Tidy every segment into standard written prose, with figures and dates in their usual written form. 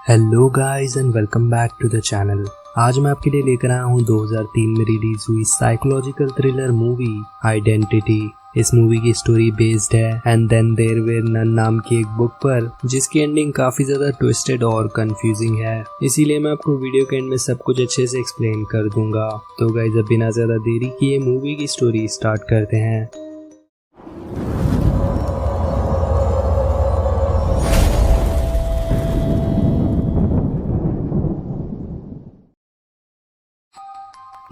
Hello guys and welcome back to the channel. आज मैं आपके लिए लेकर आया हूँ 2003 में रिलीज हुई साइकोलॉजिकल थ्रिलर मूवी आइडेंटिटी। इस मूवी की स्टोरी बेस्ड है and then there were none नाम की एक बुक पर, जिसकी एंडिंग काफी ज्यादा ट्विस्टेड और कंफ्यूजिंग है। इसीलिए मैं आपको वीडियो के एंड में सब कुछ अच्छे से एक्सप्लेन कर दूंगा। तो गाइस अब बिना ज्यादा देरी किए मूवी की स्टोरी स्टार्ट करते हैं।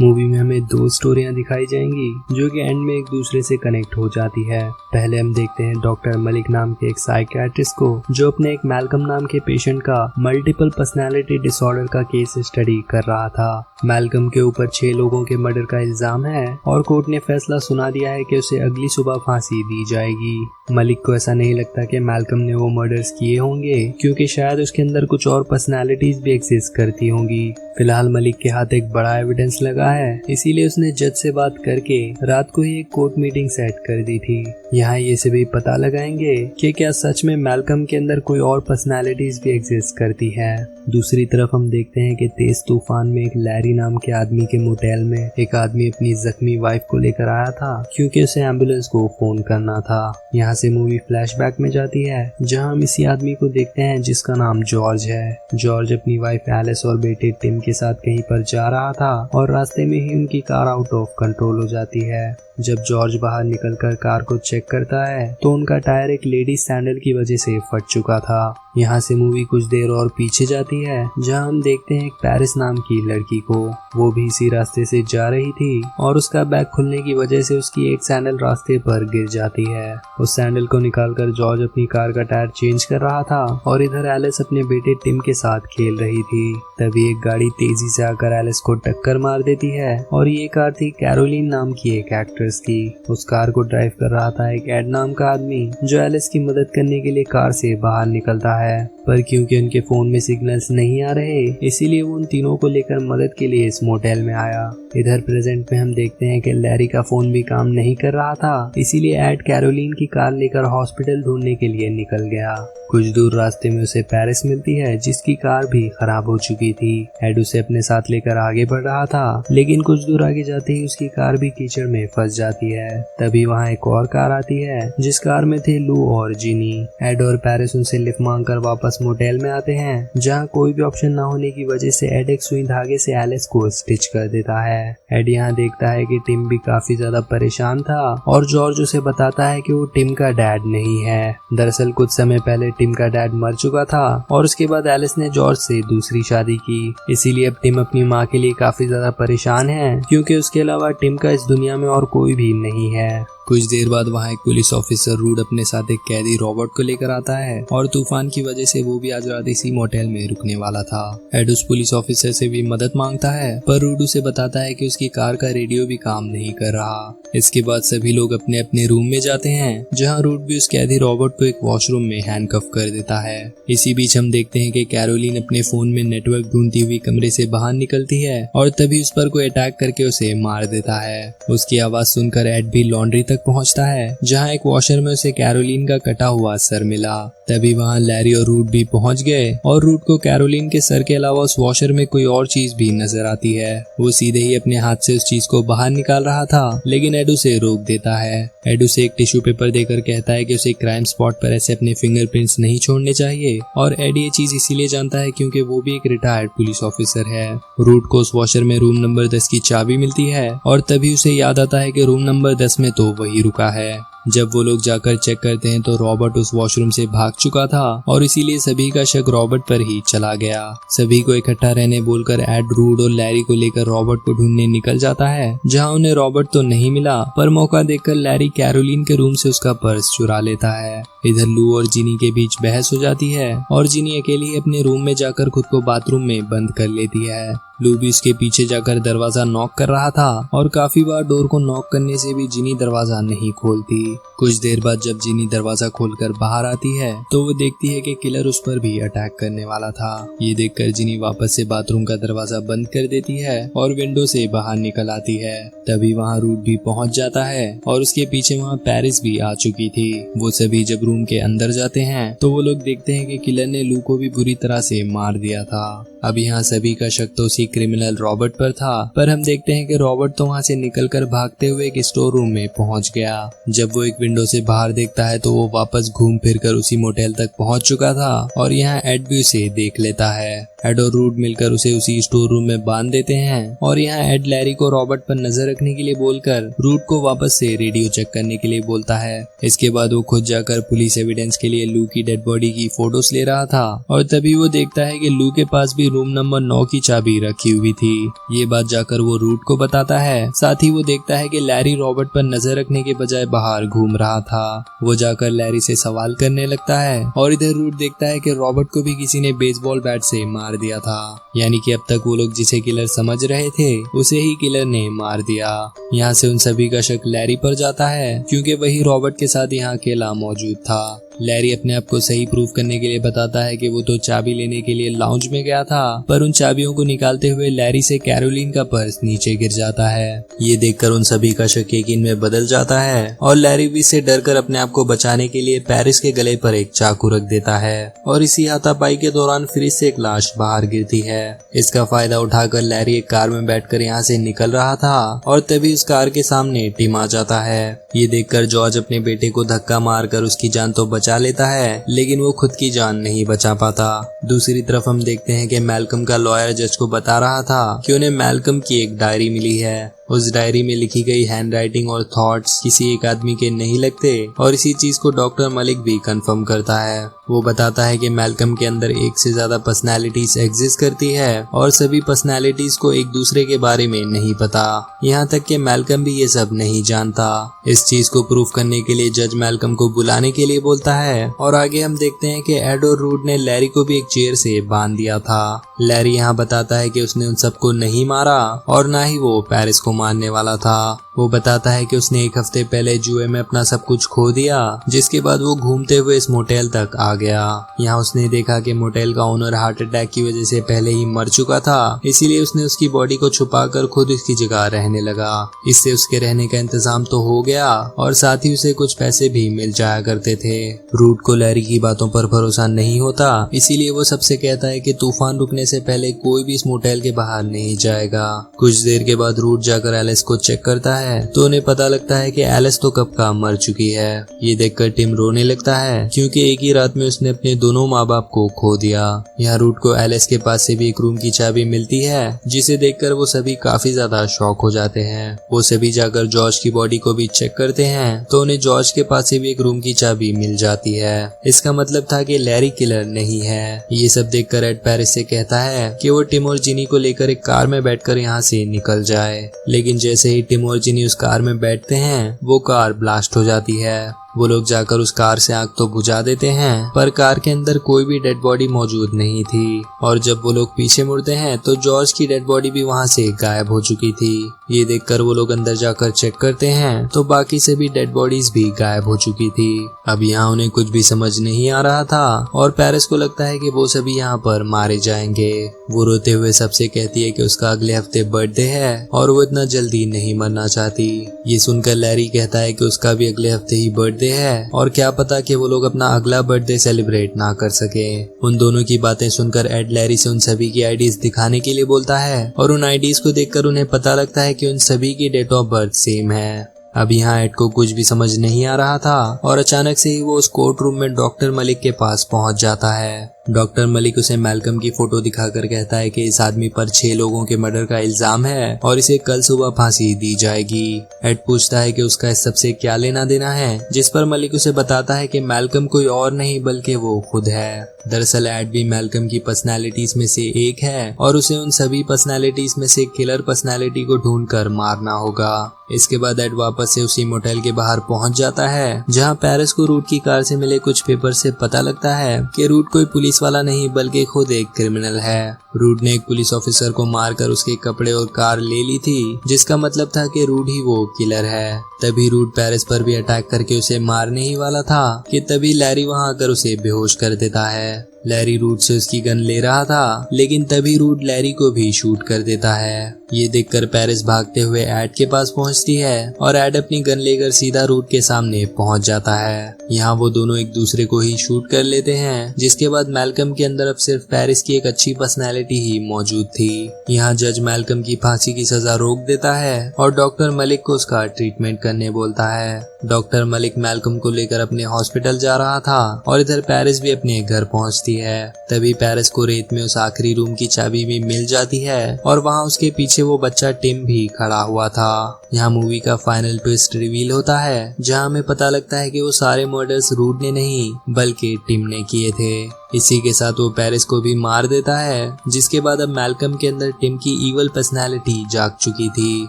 मूवी में हमें दो स्टोरियां दिखाई जाएंगी जो कि एंड में एक दूसरे से कनेक्ट हो जाती है। पहले हम देखते हैं डॉक्टर मलिक नाम के एक साइकियाट्रिस्ट को, जो अपने एक मैल्कम नाम के पेशेंट का मल्टीपल पर्सनालिटी डिसऑर्डर का केस स्टडी कर रहा था। मैल्कम के ऊपर 6 लोगों के मर्डर का इल्जाम है और कोर्ट ने फैसला सुना दिया है कि उसे अगली सुबह फांसी दी जाएगी। मलिक को ऐसा नहीं लगता कि मैल्कम ने वो मर्डर्स किए होंगे, क्योंकि शायद उसके अंदर कुछ और पर्सनालिटीज भी एग्जिस्ट करती होंगी। फिलहाल मलिक के हाथ एक बड़ा एविडेंस लगा है, इसीलिए उसने जज से बात करके रात को ही एक कोर्ट मीटिंग सेट कर दी थी। यहाँ ये सभी पता लगाएंगे कि क्या सच में मैल्कम के अंदर कोई और पर्सनालिटीज भी एग्जिस्ट करती है। दूसरी तरफ हम देखते हैं कि तेज तूफान में एक लैरी नाम के आदमी के मोटेल में एक आदमी अपनी जख्मी वाइफ को लेकर आया था, क्योंकि उसे एम्बुलेंस को फोन करना था। यहाँ से मूवी फ्लैशबैक में जाती है, जहाँ हम इसी आदमी को देखते हैं जिसका नाम जॉर्ज है। जॉर्ज अपनी वाइफ एलिस और बेटे टिम के साथ कहीं पर जा रहा था और रास्ते में ही उनकी कार आउट ऑफ कंट्रोल हो जाती है। जब जॉर्ज बाहर निकलकर कार को चेक करता है तो उनका टायर एक लेडी सैंडल की वजह से फट चुका था। यहाँ से मूवी कुछ देर और पीछे जाती है, जहाँ हम देखते हैं एक पेरिस नाम की लड़की को। वो भी इसी रास्ते से जा रही थी और उसका बैग खुलने की वजह से उसकी एक सैंडल रास्ते पर गिर जाती है। उस सैंडल को निकालकर जॉर्ज अपनी कार का टायर चेंज कर रहा था और इधर एलिस अपने बेटे टिम के साथ खेल रही थी। तभी एक गाड़ी तेजी से आकर एलिस को टक्कर मार देती है और ये कार थी कैरोलिन नाम की एक एक्ट्रेस की। उस कार को ड्राइव कर रहा था एक एड नाम का आदमी, जो एलिस की मदद करने के लिए कार से बाहर निकलता है, पर क्योंकि उनके फोन में सिग्नल्स नहीं आ रहे, इसीलिए वो उन तीनों को लेकर मदद के लिए इस मोटेल में आया। इधर प्रेजेंट में हम देखते हैं कि लैरी का फोन भी काम नहीं कर रहा था, इसीलिए एड कैरोलिन की कार लेकर हॉस्पिटल ढूंढने के लिए निकल गया। कुछ दूर रास्ते में उसे पेरिस मिलती है, जिसकी कार भी खराब हो चुकी थी। एड उसे अपने साथ लेकर आगे बढ़ रहा था, लेकिन कुछ दूर आगे जाते ही उसकी कार भी कीचड़ में फंस जाती है। तभी वहाँ एक और कार आती है, जिस कार में थे लू और जिनी। एड और पेरिस उनसे लिफ्ट मांगकर वापस मोटेल में आते हैं, जहाँ कोई भी ऑप्शन न होने की वजह से एड एक सुई धागे से एलिस को स्टिच कर देता है। एड यहाँ देखता है कि टिम भी काफी ज्यादा परेशान था और जॉर्ज उसे बताता है कि वो टिम का डैड नहीं है। दरअसल कुछ समय पहले टिम का डैड मर चुका था और उसके बाद एलिस ने जॉर्ज से दूसरी शादी की, इसीलिए अब टिम अपनी माँ के लिए काफी ज्यादा परेशान है, क्योंकि उसके अलावा टिम का इस दुनिया में और कोई भी नहीं है। कुछ देर बाद वहाँ एक पुलिस ऑफिसर रूड अपने साथ एक कैदी रॉबर्ट को लेकर आता है और तूफान की वजह से वो भी आज रात इसी मोटेल में रुकने वाला था। एड उस पुलिस ऑफिसर से भी मदद मांगता है, पर रूड उसे बताता है कि उसकी कार का रेडियो भी काम नहीं कर रहा। इसके बाद सभी लोग अपने अपने रूम में जाते हैं, जहाँ रूड भी उस कैदी रॉबर्ट को एक वॉशरूम में हैंडकफ कर देता है। इसी बीच हम देखते हैं कि कैरोलिन अपने फोन में नेटवर्क ढूंढती हुई कमरे से बाहर निकलती है और तभी उस पर कोई अटैक करके उसे मार देता है। उसकी आवाज सुनकर एड भी लॉन्ड्री तक पहुंचता है, जहां एक वॉशर में उसे कैरोलिन का कटा हुआ सर मिला। तभी वहां लैरी और रूड भी पहुंच गए और रूड को कैरोलिन के सर के अलावा उस वॉशर में कोई और चीज भी नजर आती है। वो सीधे ही अपने हाथ से उस चीज को बाहर निकाल रहा था, लेकिन एड उसे रोक देता है। एड उसे एक टिश्यू पेपर देकर कहता है कि उसे क्राइम स्पॉट पर ऐसे अपने फिंगरप्रिंट्स नहीं छोड़ने चाहिए, और एड ये चीज इसीलिए जानता है क्योंकि वो भी एक रिटायर्ड पुलिस ऑफिसर है। रूड को उस वॉशर में रूम नंबर 10 की चाबी मिलती है और तभी उसे याद आता है कि रूम नंबर 10 में तो वही रुका है। जब वो लोग जाकर चेक करते हैं तो रॉबर्ट उस वॉशरूम से भाग चुका था और इसीलिए सभी का शक रॉबर्ट पर ही चला गया। सभी को इकट्ठा रहने बोलकर एड रूड और लैरी को लेकर रॉबर्ट को ढूंढने निकल जाता है, जहां उन्हें रॉबर्ट तो नहीं मिला, पर मौका देखकर लैरी कैरोलिन के रूम से उसका पर्स चुरा लेता है। इधर लू और जिनी के बीच बहस हो जाती है और जिनी अकेली अपने रूम में जाकर खुद को बाथरूम में बंद कर लेती है। लू भी उसके पीछे जाकर दरवाजा नॉक कर रहा था और काफी बार डोर को नॉक करने से भी जिनी दरवाजा नहीं खोलती। कुछ देर बाद जब जिनी दरवाजा खोलकर बाहर आती है तो वो देखती है कि किलर उस पर भी अटैक करने वाला था। ये देखकर जिनी वापस से बाथरूम का दरवाजा बंद कर देती है और विंडो से बाहर निकल आती है। तभी वहाँ रूट भी पहुंच जाता है और उसके पीछे वहाँ पेरिस भी आ चुकी थी। वो सभी जब रूम के अंदर जाते हैं तो वो लोग देखते हैं कि किलर ने लू को भी बुरी तरह से मार दिया था। अब यहाँ सभी का शक तो उसी क्रिमिनल रॉबर्ट पर था, पर हम देखते हैं कि रॉबर्ट तो वहाँ से निकलकर भागते हुए एक स्टोर रूम में पहुँच गया। जब वो एक विंडो से बाहर देखता है तो वो वापस घूम फिर कर उसी मोटेल तक पहुँच चुका था और यहाँ एड भी उसे देख लेता है। एड और रूट मिलकर उसे उसी स्टोर रूम में बांध देते हैं और यहाँ एड लैरी को रॉबर्ट पर नजर रखने के लिए बोलकर रूट को वापस से रेडियो चेक करने के लिए बोलता है। इसके बाद वो खुद जाकर पुलिस एविडेंस के लिए लू की डेड बॉडी की फोटोज ले रहा था और तभी वो देखता है कि लू के पास भी रूम नंबर 9 की चाबी रखी हुई थी। ये बात जाकर वो रूट को बताता है। साथ ही वो देखता है कि लैरी रॉबर्ट पर नजर रखने के बजाय बाहर घूम रहा था। वो जाकर लैरी से सवाल करने लगता है और इधर रूट देखता है कि रॉबर्ट को भी किसी ने बेसबॉल बैट से मार दिया था, यानी कि अब तक वो लोग जिसे किलर समझ रहे थे उसे ही किलर ने मार दिया। यहाँ से उन सभी का शक लैरी पर जाता है क्योंकि वही रॉबर्ट के साथ यहाँ अकेला मौजूद था। लैरी अपने आप को सही प्रूफ करने के लिए बताता है कि वो तो चाबी लेने के लिए लाउंज में गया था, पर उन चाबियों को निकालते हुए लैरी से कैरोलिन का पर्स नीचे गिर जाता है। ये देखकर उन सभी का शक यकीन में बदल जाता है और लैरी भी इससे डरकर अपने आप को बचाने के लिए पेरिस के गले पर एक चाकू रख देता है और इसी हाथापाई के दौरान फ्रिज से एक लाश बाहर गिरती है। इसका फायदा उठाकर लैरी एक कार में बैठकर यहाँ से निकल रहा था और तभी उस कार के सामने टिम आ जाता है। ये देखकर जॉर्ज अपने बेटे को धक्का मारकर उसकी जान तो बचा लेता है, लेकिन वो खुद की जान नहीं बचा पाता। दूसरी तरफ हम देखते हैं कि मैल्कम का लॉयर जज को बता रहा था कि उन्हें मैल्कम की एक डायरी मिली है। उस डायरी में लिखी गई हैंडराइटिंग और थॉट्स किसी एक आदमी के नहीं लगते और इसी चीज को डॉक्टर मलिक भी कंफर्म करता है। वो बताता है कि मैल्कम के अंदर एक से ज्यादा पर्सनैलिटीज एग्जिस्ट करती है और सभी पर्सनैलिटीज को एक दूसरे के बारे में नहीं पता, यहाँ तक कि मैल्कम भी ये सब नहीं जानता। इस चीज को प्रूफ करने के लिए जज मैल्कम को बुलाने के लिए बोलता है और आगे हम देखते हैं कि एड और रूट ने लैरी को भी एक चेयर से बांध दिया था। लैरी यहाँ बताता है कि उसने उन सबको नहीं मारा और ना ही वो पेरिस को मारने वाला था। वो बताता है कि उसने एक हफ्ते पहले जुए में अपना सब कुछ खो दिया, जिसके बाद वो घूमते हुए इस मोटेल तक आ गया। यहाँ उसने देखा कि मोटेल का ओनर हार्ट अटैक की वजह से पहले ही मर चुका था, इसीलिए उसने उसकी बॉडी को छुपाकर खुद उसकी जगह रहने लगा। इससे उसके रहने का इंतजाम तो हो गया और साथ ही उसे कुछ पैसे भी मिल जाया करते थे। रूट को लैरी की बातों पर भरोसा नहीं होता, इसीलिए वो सबसे कहता है कि तूफान रुकने से पहले कोई भी इस मोटेल के बाहर नहीं जाएगा। कुछ देर के बाद रूट जाकर एलिस को चेक करता है तो उन्हें पता लगता है कि एलिस तो कब का मर चुकी है। ये देखकर टिम रोने लगता है क्योंकि एक ही रात में उसने अपने दोनों माँ बाप को खो दिया। यहाँ रूट को एलिस के पास से भी एक रूम की चाबी मिलती है, जिसे देखकर वो सभी काफी ज्यादा शॉक हो जाते हैं। वो सभी जाकर जॉर्ज की बॉडी को भी चेक करते हैं तो उन्हें जॉर्ज के पास से भी एक रूम की चाबी मिल जाती है। इसका मतलब था कि लैरी किलर नहीं है। ये सब देखकर एड पेरिस से कहता है कि वो टिम और जिनी को लेकर एक कार में बैठकर यहाँ से निकल जाए, लेकिन जैसे ही टिम और जिनी उस कार में बैठते हैं वो कार ब्लास्ट हो जाती है। वो लोग जाकर उस कार से आग तो बुझा देते हैं, पर कार के अंदर कोई भी डेड बॉडी मौजूद नहीं थी और जब वो लोग पीछे मुड़ते हैं तो जॉर्ज की डेड बॉडी भी वहाँ से गायब हो चुकी थी। ये देखकर वो लोग अंदर जाकर चेक करते हैं तो बाकी सभी डेड बॉडीज भी गायब हो चुकी थी। अब यहाँ उन्हें कुछ भी समझ नहीं आ रहा था और पेरिस को लगता है कि वो सभी यहाँ पर मारे जाएंगे। वो रोते हुए सबसे कहती है कि उसका अगले हफ्ते बर्थडे है और वो इतना जल्दी नहीं मरना चाहती। ये सुनकर लैरी कहता है कि उसका भी अगले हफ्ते ही बर्थडे है और क्या पता कि वो लोग अपना अगला बर्थडे सेलिब्रेट ना कर सके। उन दोनों की बातें सुनकर एड लैरी से उन सभी की आईडीज दिखाने के लिए बोलता है और उन आईडीज को देखकर उन्हें पता लगता है कि उन सभी की डेट ऑफ बर्थ सेम है। अब यहाँ एड को कुछ भी समझ नहीं आ रहा था और अचानक से ही वो उस कोर्ट रूम में डॉक्टर मलिक के पास पहुंच जाता है। डॉक्टर मलिक उसे मैल्कम की फोटो दिखाकर कहता है कि इस आदमी पर 6 लोगों के मर्डर का इल्जाम है और इसे कल सुबह फांसी दी जाएगी। एड पूछता है कि उसका इस सबसे क्या लेना देना है, जिस पर मलिक उसे बताता है कि मैल्कम कोई और नहीं बल्कि वो खुद है। दरअसल एड भी मैल्कम की पर्सनैलिटीज में से एक है और उसे उन सभी पर्सनैलिटीज में से किलर पर्सनैलिटी को ढूंढकर मारना होगा। इसके बाद एड वापस से उसी मोटेल के बाहर पहुंच जाता है, जहां पेरिस को रूट की कार से मिले कुछ पेपर से पता लगता है कि रूट कोई पुलिस पुलिस वाला नहीं बल्कि खुद एक क्रिमिनल है। रूड ने एक पुलिस ऑफिसर को मारकर उसके कपड़े और कार ले ली थी, जिसका मतलब था कि रूड ही वो किलर है। तभी रूड पेरिस पर भी अटैक करके उसे मारने ही वाला था कि तभी लैरी वहां आकर उसे बेहोश कर देता है। लैरी रूड से उसकी गन ले रहा था, लेकिन तभी रूड लैरी को भी शूट कर देता है। ये देखकर पेरिस भागते हुए एड के पास पहुंचती है और एड अपनी गन लेकर सीधा रूड के सामने पहुंच जाता है। यहाँ वो दोनों एक दूसरे को ही शूट कर लेते हैं, जिसके बाद मैल्कम के अंदर अब सिर्फ पेरिस की एक अच्छी पर्सनैलिटी ही मौजूद थी। यहाँ जज मैल्कम की फांसी की सजा रोक देता है और डॉक्टर मलिक को उसका ट्रीटमेंट करने बोलता है। डॉक्टर मलिक मैल्कम को लेकर अपने हॉस्पिटल जा रहा था और इधर पेरिस भी अपने घर पहुंचती है। तभी पेरिस को रेत में उस आखिरी रूम की चाबी भी मिल जाती है और वहाँ उसके पीछे वो बच्चा टिम भी खड़ा हुआ था। यहाँ मूवी का फाइनल ट्विस्ट रिवील होता है, जहाँ हमें पता लगता है कि वो सारे मर्डर्स रूड ने नहीं बल्कि टिम ने किए थे। इसी के साथ वो पेरिस को भी मार देता है, जिसके बाद अब मैल्कम के अंदर टिम की ईवल पर्सनैलिटी जाग चुकी थी।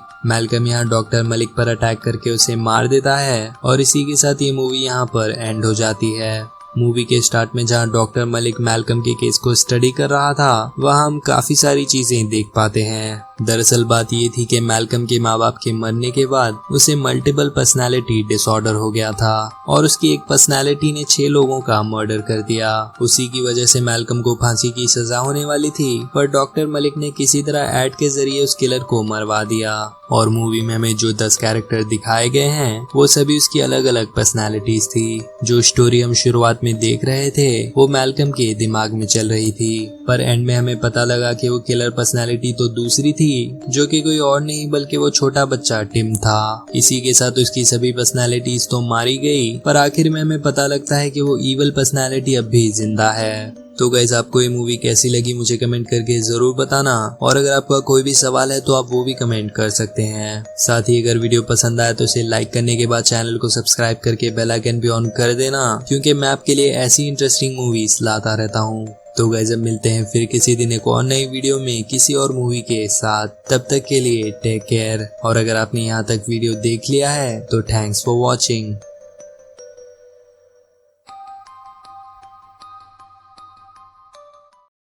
मैल्कम यहाँ डॉक्टर मलिक पर अटैक करके उसे मार देता है और इसी के साथ ये मूवी यहाँ पर एंड हो जाती है। मूवी के स्टार्ट में जहाँ डॉक्टर मलिक मैल्कम के केस को स्टडी कर रहा था, वहाँ हम काफी सारी चीजें देख पाते हैं। दरअसल बात ये थी कि मैल्कम के माँ बाप के मरने के बाद उसे मल्टीपल पर्सनालिटी डिसऑर्डर हो गया था और उसकी एक पर्सनालिटी ने 6 लोगों का मर्डर कर दिया। उसी की वजह से मैल्कम को फांसी की सजा होने वाली थी, पर डॉक्टर मलिक ने किसी तरह एड के जरिए उस किलर को मरवा दिया। और मूवी में हमें जो 10 कैरेक्टर दिखाए गए हैं वो सभी उसकी अलग अलग पर्सनालिटीज थी। जो स्टोरी हम शुरुआत में देख रहे थे वो मैल्कम के दिमाग में चल रही थी, पर एंड में हमें पता लगा कि वो किलर पर्सनालिटी तो दूसरी थी, जो कि कोई और नहीं बल्कि वो छोटा बच्चा टिम था। इसी के साथ उसकी सभी पर्सनालिटीज तो मारी गई, पर आखिर में हमें पता लगता है कि वो ईवल पर्सनालिटी अब भी जिंदा है। तो गाइस, आपको ये मूवी कैसी लगी मुझे कमेंट करके जरूर बताना, और अगर आपका कोई भी सवाल है तो आप वो भी कमेंट कर सकते हैं। साथ ही अगर वीडियो पसंद आया तो इसे लाइक करने के बाद चैनल को सब्सक्राइब करके बेल आइकन भी ऑन कर देना, क्योंकि मैं आपके लिए ऐसी इंटरेस्टिंग मूवीज लाता रहता हूँ। तो गाइस, अब मिलते हैं फिर किसी दिन एक और नई वीडियो में किसी और मूवी के साथ। तब तक के लिए टेक केयर, और अगर आपने यहाँ तक वीडियो देख लिया है तो थैंक्स फॉर वॉचिंग।